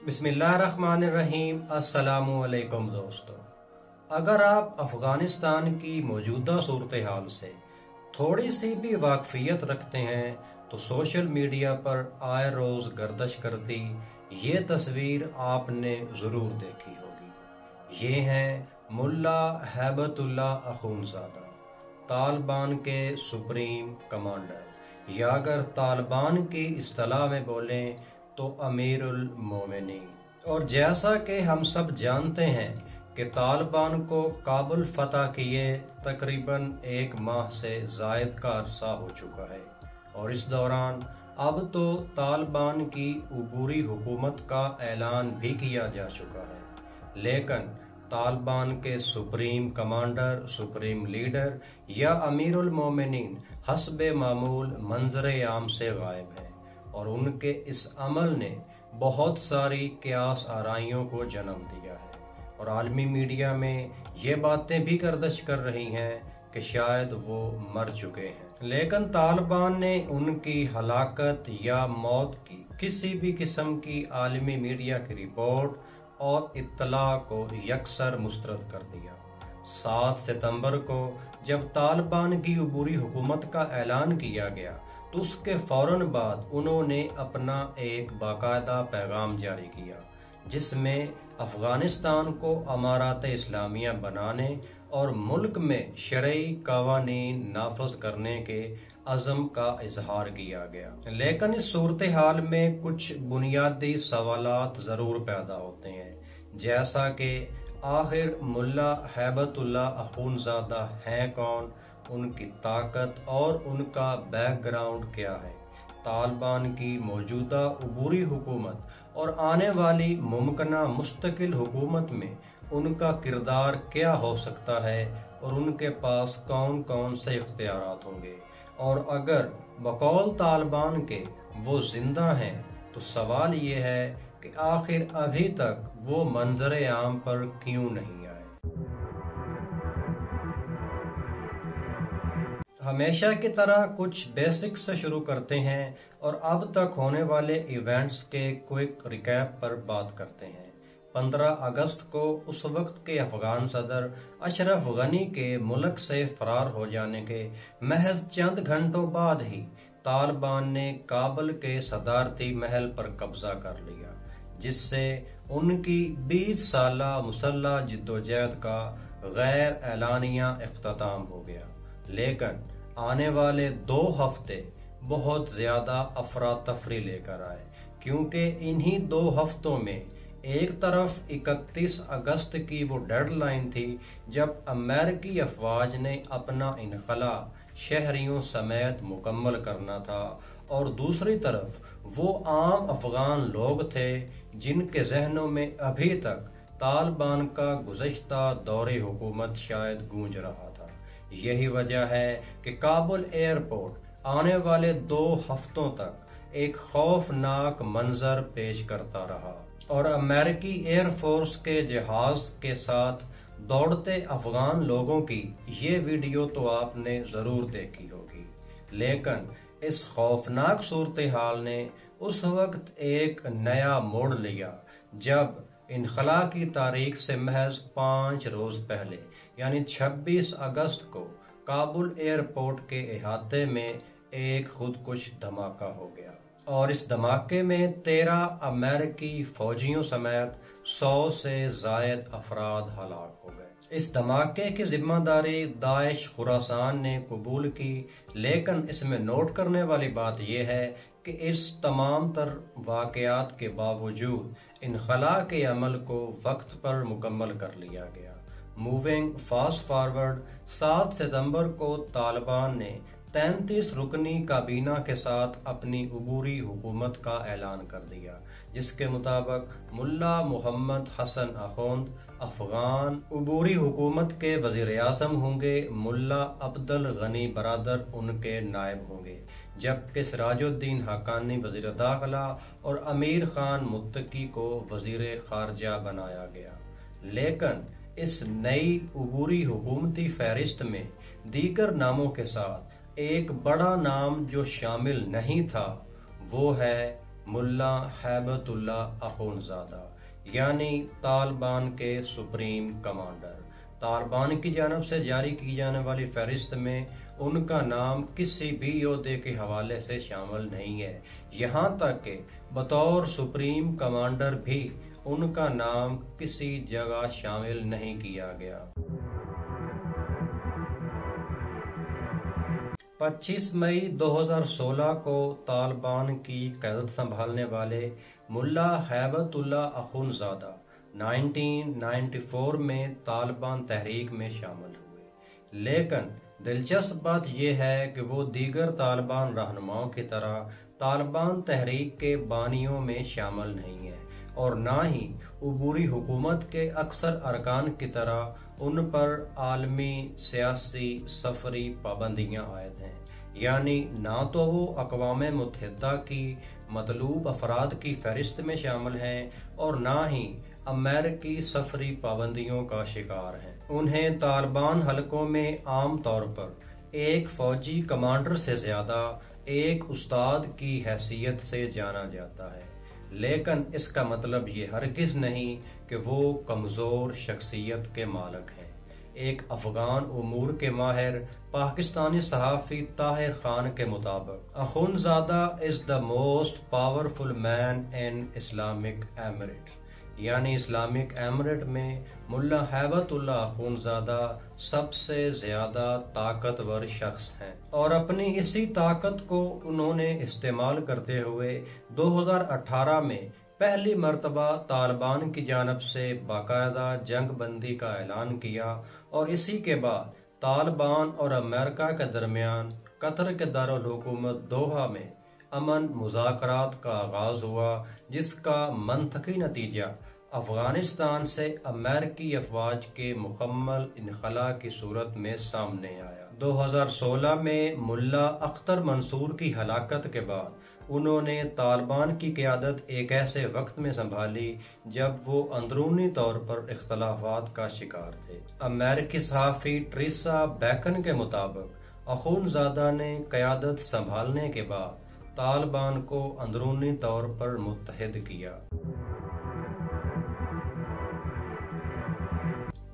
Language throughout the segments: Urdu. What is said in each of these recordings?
بسم اللہ الرحمن الرحیم۔ السلام علیکم دوستو، اگر آپ افغانستان کی موجودہ صورتحال سے تھوڑی سی بھی واقفیت رکھتے ہیں تو سوشل میڈیا پر آئے روز گردش کرتی یہ تصویر آپ نے ضرور دیکھی ہوگی۔ یہ ہیں ملا ہیبت اللہ اخونزادہ، طالبان کے سپریم کمانڈر، یا اگر طالبان کی اصطلاح میں بولیں تو امیر المومنین۔ اور جیسا کہ ہم سب جانتے ہیں کہ طالبان کو کابل فتح کیے تقریباً 1 ماہ سے زائد کا عرصہ ہو چکا ہے، اور اس دوران اب تو طالبان کی عبوری حکومت کا اعلان بھی کیا جا چکا ہے، لیکن طالبان کے سپریم کمانڈر، سپریم لیڈر یا امیر المومنین حسب معمول منظر عام سے غائب ہیں، اور ان کے اس عمل نے بہت ساری قیاس آرائیوں کو جنم دیا ہے، اور عالمی میڈیا میں یہ باتیں بھی گردش کر رہی ہیں کہ شاید وہ مر چکے ہیں، لیکن طالبان نے ان کی ہلاکت یا موت کی کسی بھی قسم کی عالمی میڈیا کی رپورٹ اور اطلاع کو یکسر مسترد کر دیا۔ 7 ستمبر کو جب طالبان کی عبوری حکومت کا اعلان کیا گیا تو اس کے فوراً بعد انہوں نے اپنا ایک باقاعدہ پیغام جاری کیا، جس میں افغانستان کو امارات اسلامیہ بنانے اور ملک میں شرعی قوانین نافذ کرنے کے عزم کا اظہار کیا گیا۔ لیکن اس صورتحال میں کچھ بنیادی سوالات ضرور پیدا ہوتے ہیں، جیسا کہ آخر ملا ہیبت اللہ اخونزادہ ہیں کون، ان کی طاقت اور ان کا بیک گراؤنڈ کیا ہے، طالبان کی موجودہ عبوری حکومت اور آنے والی ممکنہ مستقل حکومت میں ان کا کردار کیا ہو سکتا ہے، اور ان کے پاس کون کون سے اختیارات ہوں گے، اور اگر بقول طالبان کے وہ زندہ ہیں تو سوال یہ ہے کہ آخر ابھی تک وہ منظر عام پر کیوں نہیں آئے۔ ہمیشہ کی طرح کچھ بیسکس سے شروع کرتے ہیں اور اب تک ہونے والے ایونٹس کے کوئک ریکیپ پر بات کرتے ہیں۔ 15 اگست کو اس وقت کے افغان صدر اشرف غنی کے ملک سے فرار ہو جانے کے محض چند گھنٹوں بعد ہی طالبان نے کابل کے صدارتی محل پر قبضہ کر لیا، جس سے ان کی 20 سالہ مسلح جدوجہد کا غیر اعلانیہ اختتام ہو گیا۔ لیکن آنے والے 2 ہفتے بہت زیادہ افراتفری لے کر آئے، کیونکہ انہی 2 ہفتوں میں ایک طرف 31 اگست کی وہ ڈیڈ لائن تھی جب امریکی افواج نے اپنا انخلاء شہریوں سمیت مکمل کرنا تھا، اور دوسری طرف وہ عام افغان لوگ تھے جن کے ذہنوں میں ابھی تک طالبان کا گزشتہ دور حکومت شاید گونج رہا تھا۔ یہی وجہ ہے کہ کابل ایئرپورٹ آنے والے 2 ہفتوں تک ایک خوفناک منظر پیش کرتا رہا، اور امریکی ایئر فورس کے جہاز کے ساتھ دوڑتے افغان لوگوں کی یہ ویڈیو تو آپ نے ضرور دیکھی ہوگی۔ لیکن اس خوفناک صورتحال نے اس وقت ایک نیا موڑ لیا جب انخلاء کی تاریخ سے محض 5 روز پہلے یعنی 26 اگست کو کابل ایئرپورٹ کے احاطے میں ایک خودکش دھماکہ ہو گیا، اور اس دھماکے میں 13 امریکی فوجیوں سمیت 100 سے زائد افراد ہلاک ہو گئے۔ اس دھماکے کی ذمہ داری داعش خراسان نے قبول کی، لیکن اس میں نوٹ کرنے والی بات یہ ہے کہ اس تمام تر واقعات کے باوجود انخلاء کے عمل کو وقت پر مکمل کر لیا گیا۔ موونگ فاسٹ فارورڈ، 7 ستمبر کو طالبان نے 33 رکنی کابینہ کے ساتھ اپنی عبوری حکومت کا اعلان کر دیا، جس کے مطابق ملا محمد حسن اخوند افغان عبوری حکومت کے وزیر اعظم ہوں گے، ملا عبد الغنی برادر ان کے نائب ہوں گے، جبکہ سراج الدین حقانی وزیر داخلہ اور امیر خان متقی کو وزیر خارجہ بنایا گیا۔ لیکن اس نئی عبوری حکومتی فہرست میں دیگر ناموں کے ساتھ ایک بڑا نام جو شامل نہیں تھا وہ ہے ملا ہیبت اللہ اخونزادہ، یعنی طالبان کے سپریم کمانڈر۔ طالبان کی جانب سے جاری کی جانے والی فہرست میں ان کا نام کسی بھی عہدے کے حوالے سے شامل نہیں ہے، یہاں تک کہ بطور سپریم کمانڈر بھی ان کا نام کسی جگہ شامل نہیں کیا گیا۔ 25 مئی 2016 کو طالبان کی قیادت سنبھالنے والے ملا ہیبت اللہ اخونزادہ 1994 میں طالبان تحریک میں شامل ہوئے، لیکن دلچسپ بات یہ ہے کہ وہ دیگر طالبان رہنماؤں کی طرح طالبان تحریک کے بانیوں میں شامل نہیں ہیں، اور نہ ہی عبوری حکومت کے اکثر ارکان کی طرح ان پر عالمی سیاسی سفری پابندیاں عائد ہیں، یعنی نہ تو وہ اقوام متحدہ کی مطلوب افراد کی فہرست میں شامل ہیں اور نہ ہی امریکی سفری پابندیوں کا شکار ہیں۔ انہیں طالبان حلقوں میں عام طور پر ایک فوجی کمانڈر سے زیادہ ایک استاد کی حیثیت سے جانا جاتا ہے، لیکن اس کا مطلب یہ ہرگز نہیں کہ وہ کمزور شخصیت کے مالک ہیں۔ ایک افغان امور کے ماہر پاکستانی صحافی طاہر خان کے مطابق Akhundzada is the most powerful man in Islamic Emirate, یعنی اسلامک ایمریٹ میں ملا ہیبت اللہ اخونزادہ سب سے زیادہ طاقتور شخص ہیں، اور اپنی اسی طاقت کو انہوں نے استعمال کرتے ہوئے 2018 میں پہلی مرتبہ طالبان کی جانب سے باقاعدہ جنگ بندی کا اعلان کیا، اور اسی کے بعد طالبان اور امریکہ کے درمیان قطر کے دارالحکومت دوحہ میں امن مذاکرات کا آغاز ہوا، جس کا منطقی نتیجہ افغانستان سے امریکی افواج کے مکمل انخلاء کی صورت میں سامنے آیا۔ 2016 میں ملا اختر منصور کی ہلاکت کے بعد انہوں نے طالبان کی قیادت ایک ایسے وقت میں سنبھالی جب وہ اندرونی طور پر اختلافات کا شکار تھے۔ امریکی صحافی ٹریسا بیکن کے مطابق اخونزادہ نے قیادت سنبھالنے کے بعد طالبان کو اندرونی طور پر متحد کیا۔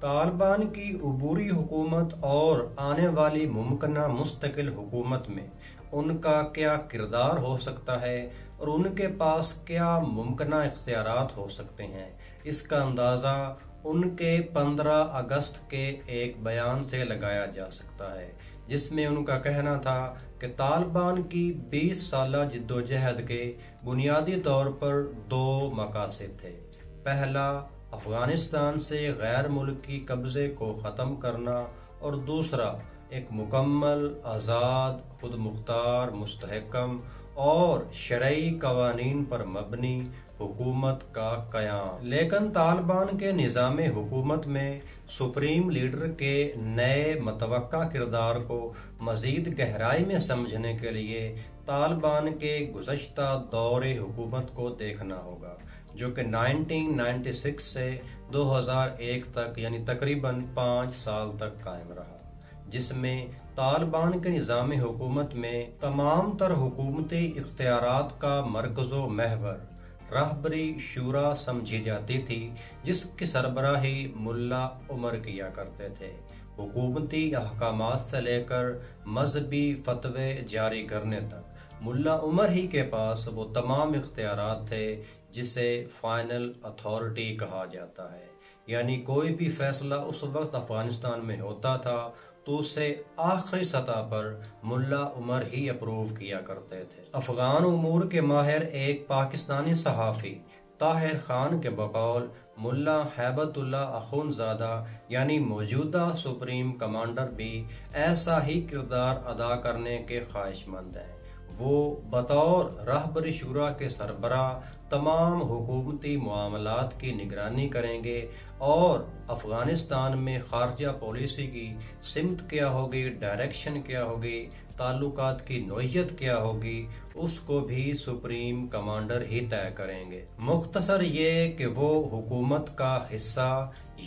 طالبان کی عبوری حکومت اور آنے والی ممکنہ مستقل حکومت میں ان کا کیا کردار ہو سکتا ہے اور ان کے پاس کیا ممکنہ اختیارات ہو سکتے ہیں، اس کا اندازہ ان کے 15 اگست کے ایک بیان سے لگایا جا سکتا ہے، جس میں ان کا کہنا تھا کہ طالبان کی 20 سالہ جدوجہد کے بنیادی طور پر 2 مقاصد تھے۔ پہلا، افغانستان سے غیر ملکی قبضے کو ختم کرنا، اور دوسرا، ایک مکمل آزاد، خود مختار، مستحکم اور شرعی قوانین پر مبنی حکومت کا قیام۔ لیکن طالبان کے نظام حکومت میں سپریم لیڈر کے نئے متوقع کردار کو مزید گہرائی میں سمجھنے کے لیے طالبان کے گزشتہ دور حکومت کو دیکھنا ہوگا، جو کہ 1996 سے 2001 تک یعنی تقریباً 5 سال تک قائم رہا، جس میں طالبان کے نظام حکومت میں تمام تر حکومتی اختیارات کا مرکز و محور رہبری شورا سمجھی جاتی تھی، جس کی سربراہی ملا عمر کیا کرتے تھے۔ حکومتی احکامات سے لے کر مذہبی فتوے جاری کرنے تک ملا عمر ہی کے پاس وہ تمام اختیارات تھے جسے فائنل اتھارٹی کہا جاتا ہے، یعنی کوئی بھی فیصلہ اس وقت افغانستان میں ہوتا تھا تو اسے آخری سطح پر ملا عمر ہی اپروو کیا کرتے تھے۔ افغان امور کے ماہر ایک پاکستانی صحافی طاہر خان کے بقول ملا ہیبت اللہ اخونزادہ یعنی موجودہ سپریم کمانڈر بھی ایسا ہی کردار ادا کرنے کے خواہش مند ہیں۔ وہ بطور رہبری شورا کے سربراہ تمام حکومتی معاملات کی نگرانی کریں گے اور افغانستان میں خارجہ پالیسی کی سمت کیا ہوگی، ڈائریکشن کیا ہوگی، تعلقات کی نوعیت کیا ہوگی، اس کو بھی سپریم کمانڈر ہی طے کریں گے۔ مختصر یہ کہ وہ حکومت کا حصہ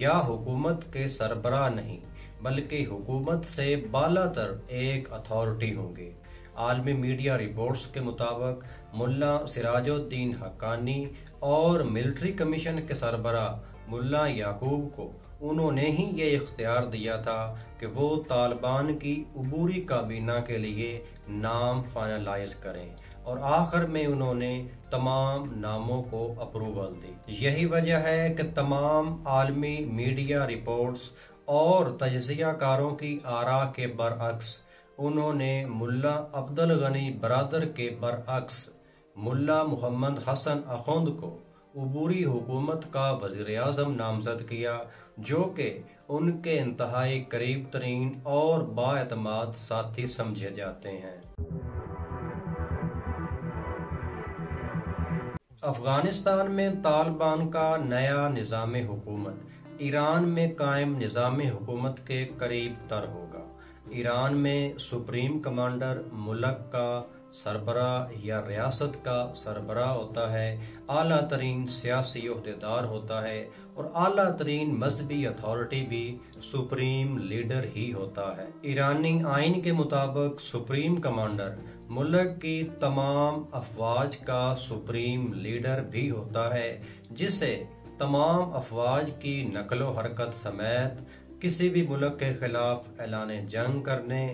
یا حکومت کے سربراہ نہیں بلکہ حکومت سے بالا تر ایک اتھارٹی ہوں گے۔ عالمی میڈیا رپورٹس کے مطابق ملا سراج الدین حقانی اور ملٹری کمیشن کے سربراہ ملا یعقوب کو انہوں نے ہی یہ اختیار دیا تھا کہ وہ طالبان کی عبوری کابینہ کے لیے نام فائنلائز کریں، اور آخر میں انہوں نے تمام ناموں کو اپروول دی۔ یہی وجہ ہے کہ تمام عالمی میڈیا رپورٹس اور تجزیہ کاروں کی آراء کے برعکس انہوں نے ملا عبدالغنی برادر کے برعکس ملا محمد حسن اخوند کو عبوری حکومت کا وزیر اعظم نامزد کیا، جو کہ ان کے انتہائی قریب ترین اور بااعتماد ساتھی سمجھے جاتے ہیں۔ افغانستان میں طالبان کا نیا نظام حکومت ایران میں قائم نظام حکومت کے قریب تر ہوگا۔ ایران میں سپریم کمانڈر ملک کا سربراہ یا ریاست کا سربراہ ہوتا ہے، اعلیٰ ترین سیاسی عہدیدار ہوتا ہے، اور اعلیٰ ترین مذہبی اتھارٹی بھی سپریم لیڈر ہی ہوتا ہے۔ ایرانی آئین کے مطابق سپریم کمانڈر ملک کی تمام افواج کا سپریم لیڈر بھی ہوتا ہے، جسے تمام افواج کی نقل و حرکت سمیت کسی بھی ملک کے خلاف اعلان جنگ کرنے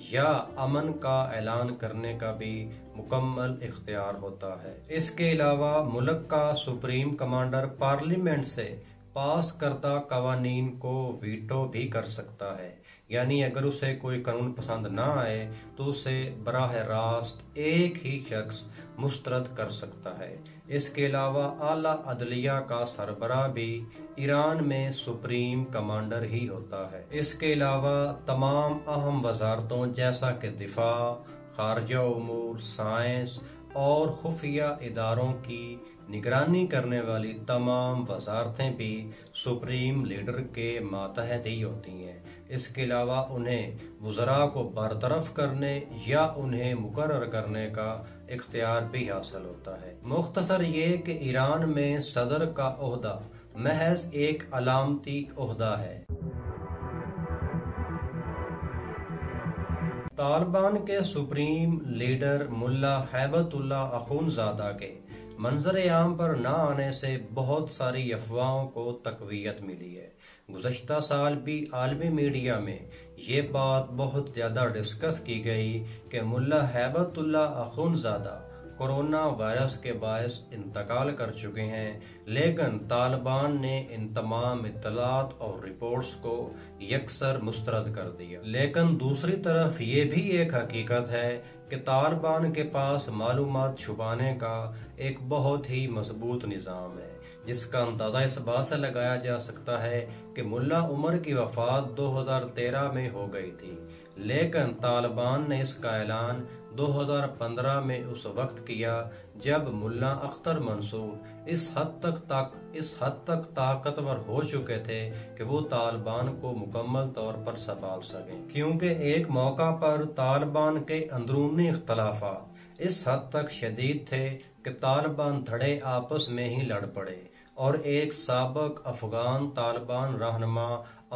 یا امن کا اعلان کرنے کا بھی مکمل اختیار ہوتا ہے۔ اس کے علاوہ ملک کا سپریم کمانڈر پارلیمنٹ سے پاس کردہ قوانین کو ویٹو بھی کر سکتا ہے، یعنی اگر اسے کوئی قانون پسند نہ آئے تو اسے براہ راست ایک ہی شخص مسترد کر سکتا ہے۔ اس کے علاوہ اعلیٰ عدلیہ کا سربراہ بھی ایران میں سپریم کمانڈر ہی ہوتا ہے۔ اس کے علاوہ تمام اہم وزارتوں جیسا کہ دفاع، خارجہ امور، سائنس اور خفیہ اداروں کی نگرانی کرنے والی تمام وزارتیں بھی سپریم لیڈر کے ماتحت ہی ہوتی ہیں۔ اس کے علاوہ انہیں وزراء کو برطرف کرنے یا انہیں مقرر کرنے کا اختیار بھی حاصل ہوتا ہے۔ مختصر یہ کہ ایران میں صدر کا عہدہ محض ایک علامتی عہدہ ہے۔ طالبان کے سپریم لیڈر ملا ہیبت اللہ اخونزادہ کے منظر عام پر نہ آنے سے بہت ساری افواہوں کو تقویت ملی ہے۔ گزشتہ سال بھی عالمی میڈیا میں یہ بات بہت زیادہ ڈسکس کی گئی کہ ملا ہیبت اللہ اخونزادہ کورونا وائرس کے باعث انتقال کر چکے ہیں، لیکن طالبان نے ان تمام اطلاعات اور رپورٹس کو یکسر مسترد کر دیا۔ لیکن دوسری طرف یہ بھی ایک حقیقت ہے کہ طالبان کے پاس معلومات چھپانے کا ایک بہت ہی مضبوط نظام ہے، جس کا اندازہ اس بات سے لگایا جا سکتا ہے کہ ملا عمر کی وفات 2013 میں ہو گئی تھی، لیکن طالبان نے اس کا اعلان 2015 میں اس وقت کیا جب ملا اختر منصور اس حد تک طاقتور ہو چکے تھے کہ وہ طالبان کو مکمل طور پر سنبھال سکیں، کیونکہ ایک موقع پر طالبان کے اندرونی اختلافات اس حد تک شدید تھے کہ طالبان دھڑے آپس میں ہی لڑ پڑے، اور ایک سابق افغان طالبان رہنما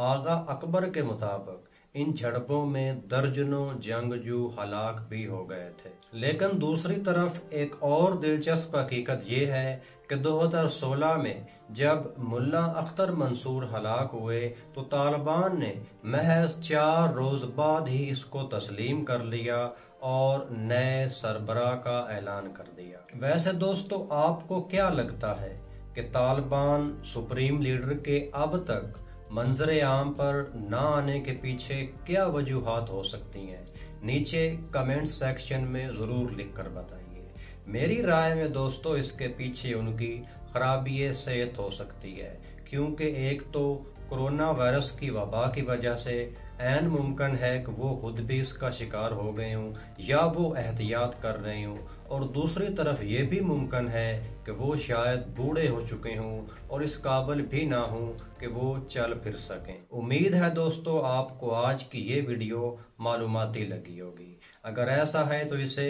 آغا اکبر کے مطابق ان جھڑپوں میں درجنوں جنگجو ہلاک بھی ہو گئے تھے۔ لیکن دوسری طرف ایک اور دلچسپ حقیقت یہ ہے کہ 2016 میں جب ملا اختر منصور ہلاک ہوئے تو طالبان نے محض 4 روز بعد ہی اس کو تسلیم کر لیا اور نئے سربراہ کا اعلان کر دیا۔ ویسے دوستو، آپ کو کیا لگتا ہے کہ طالبان سپریم لیڈر کے اب تک منظر عام پر نہ آنے کے پیچھے کیا وجوہات ہو سکتی ہیں؟ نیچے کمنٹ سیکشن میں ضرور لکھ کر بتائیے۔ میری رائے میں دوستو اس کے پیچھے ان کی خرابی صحت ہو سکتی ہے، کیونکہ ایک تو کورونا وائرس کی وبا کی وجہ سے عین ممکن ہے کہ وہ خود بھی اس کا شکار ہو گئے ہوں یا وہ احتیاط کر رہے ہوں، اور دوسری طرف یہ بھی ممکن ہے کہ وہ شاید بوڑھے ہو چکے ہوں اور اس قابل بھی نہ ہوں کہ وہ چل پھر سکیں۔ امید ہے دوستو آپ کو آج کی یہ ویڈیو معلوماتی لگی ہوگی۔ اگر ایسا ہے تو اسے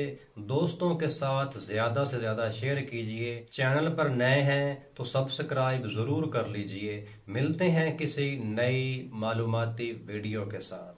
دوستوں کے ساتھ زیادہ سے زیادہ شیئر کیجئے۔ چینل پر نئے ہیں تو سبسکرائب ضرور کر لیجئے۔ ملتے ہیں کسی نئی معلوماتی ویڈیو کے ساتھ۔